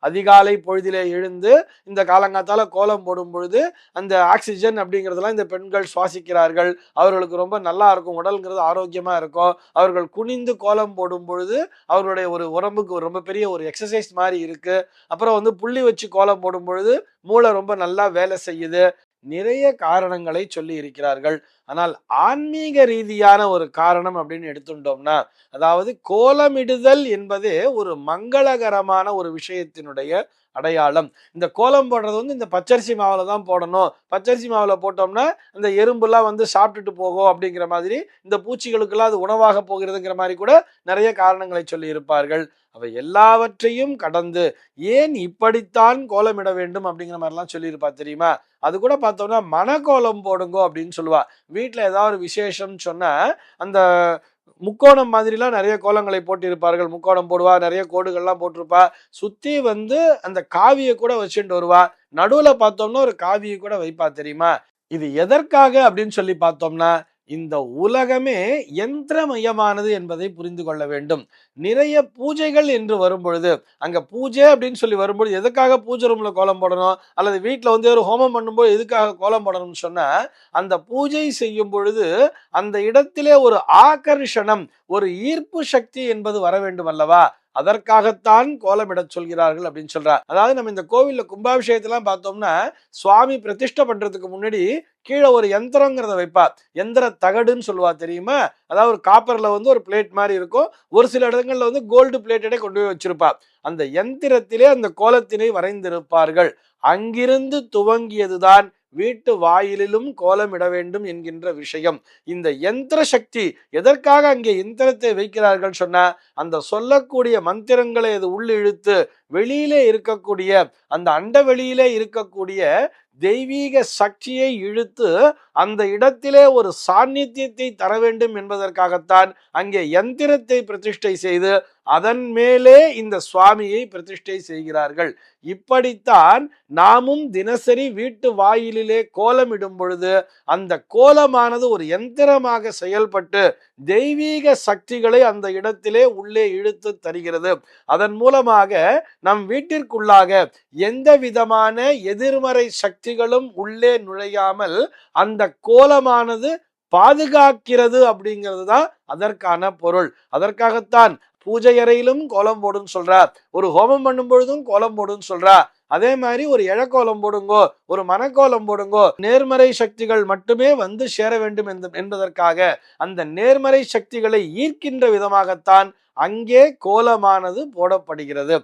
அதிகாலை பொழுதிலே எழுந்து இந்த காலங்காத்தால கோலம் போடும் பொழுது அந்த ஆக்சிஜன் அப்படிங்கிறதெல்லாம் இந்த பெண்கள் சுவாசிக்கிறார்கள். அவர்களுக்கு ரொம்ப நல்லா இருக்கும், உடல்ங்கிறது ஆரோக்கியமா இருக்கும். அவர்கள் குனிந்து கோலம் போடும் பொழுது அவர்களுடைய ஒரு உடம்புக்கு ஒரு ரொம்ப பெரிய ஒரு எக்ஸசைஸ் மாதிரி இருக்கு. அப்புறம் வந்து புள்ளி வச்சு கோலம் போடும் பொழுது மூளை ரொம்ப நல்லா வேலை செய்யுது. நிறைய காரணங்களை சொல்லி இருக்கிறார்கள். ஆனால் ஆன்மீக ரீதியான ஒரு காரணம் அப்படின்னு எடுத்துட்டோம்னா, அதாவது கோலமிடுதல் என்பதே ஒரு மங்களகரமான ஒரு விஷயத்தினுடைய அடையாளம். இந்த கோலம் போடுறது வந்து இந்த பச்சரிசி மாவுல தான் போடணும். பச்சரிசி மாவுல போட்டோம்னா இந்த எறும்புலாம் வந்து சாப்பிட்டுட்டு போகும் அப்படிங்கிற மாதிரி, இந்த பூச்சிகளுக்கெல்லாம் அது உணவாக போகிறதுங்கிற மாதிரி கூட நிறைய காரணங்களை சொல்லி இருப்பார்கள். அவை எல்லாவற்றையும் கடந்து ஏன் இப்படித்தான் கோலமிட வேண்டும் அப்படிங்கிற மாதிரிலாம் சொல்லியிருப்பா தெரியுமா? அது கூட பார்த்தோம்னா மனக்கோலம் போடுங்கோ அப்படின்னு சொல்லுவா. வீட்டுல ஏதாவது ஒரு விசேஷம் சொன்னா அந்த முக்கோணம் மாதிரிலாம் நிறைய கோலங்களை போட்டிருப்பார்கள். முக்கோணம் போடுவா, நிறைய கோடுகள்லாம் போட்டிருப்பா. சுத்தி வந்து அந்த காவியை கூட வச்சுட்டு வருவா. நடுவுல பார்த்தோம்னா ஒரு காவியை கூட வைப்பா தெரியுமா? இது எதற்காக அப்படின்னு சொல்லி பார்த்தோம்னா, இந்த உலகமே யந்திரமயமானது என்பதை புரிந்து கொள்ள வேண்டும். நிறைய பூஜைகள் என்று வரும்பொழுது, அங்க பூஜை அப்படின்னு சொல்லி வரும்பொழுது எதுக்காக பூஜை ரூம்ல கோலம் போடணும், அல்லது வீட்டுல வந்து ஒரு ஹோமம் பண்ணும்போது எதுக்காக கோலம் போடணும்னு சொன்னா, அந்த பூஜை செய்யும் பொழுது அந்த இடத்திலே ஒரு ஆகர்ஷணம், ஒரு ஈர்ப்பு சக்தி என்பது வர வேண்டும் அல்லவா? அதற்காகத்தான் கோலமிட சொல்கிறார்கள் அப்படின்னு சொல்றார். அதாவது நம்ம இந்த கோவில்ல கும்பாபிஷேகத்தெல்லாம் பார்த்தோம்னா, சுவாமி பிரதிஷ்டை பண்றதுக்கு முன்னாடி கீழே ஒரு யந்திரங்கிறத வைப்பா. எந்திர தகடுன்னு சொல்லுவா தெரியுமா? அதாவது ஒரு காப்பர்ல வந்து ஒரு பிளேட் மாதிரி இருக்கும். ஒரு சில இடங்கள்ல வந்து கோல்டு பிளேட்டடே கொண்டு போய் வச்சிருப்பா. அந்த யந்திரத்திலே அந்த கோலத்தினை வரைந்திருப்பார்கள். அங்கிருந்து துவங்கியதுதான் வீட்டு வாயிலிலும் கோலமிட வேண்டும் என்கின்ற விஷயம். இந்த யந்திர சக்தி எதற்காக அங்கே யந்திரத்தை வைக்கிறார்கள் சொன்னா, அந்த சொல்லக்கூடிய மந்திரங்களை அது உள்ளிழுத்து வெளியிலே இருக்கக்கூடிய அந்த அண்ட வெளியிலே இருக்கக்கூடிய தெய்வீக சக்தியை இழுத்து அந்த இடத்திலே ஒரு சாநித்தியத்தை தர வேண்டும் என்பதற்காகத்தான் அங்கே யந்திரத்தை பிரதிஷ்டை செய்து அதன் மேலே இந்த சுவாமியை பிரதிஷ்டை செய்கிறார்கள். இப்படித்தான் நாமும் தினசரி வீட்டு வாயிலிலே கோலமிடும் பொழுது அந்த கோலமானது ஒரு யந்திரமாக செயல்பட்டு தெய்வீக சக்திகளை அந்த இடத்திலே உள்ளே இழுத்து தருகிறது. அதன் மூலமாக நம் வீட்டிற்குள்ளாக எந்த விதமான எதிர்மறை சக்திகளும் உள்ளே நுழையாமல் அந்த கோலமானது பாதுகாக்கிறது அப்படிங்கிறது தான் அதற்கான பொருள். அதற்காகத்தான் பூஜை அறையிலும் கோலம் போடுன்னு சொல்றா, ஒரு ஹோமம் பண்ணும் பொழுதும் கோலம் போடுன்னு சொல்றா. அதே மாதிரி ஒரு இழக்கோலம் போடுங்கோ, ஒரு மனக்கோலம் போடுங்கோ. நேர்மறை சக்திகள் மட்டுமே வந்து சேர வேண்டும் என்பதற்காக அந்த நேர்மறை சக்திகளை ஈர்க்கின்ற விதமாகத்தான் அங்கே கோலமானது போடப்படுகிறது.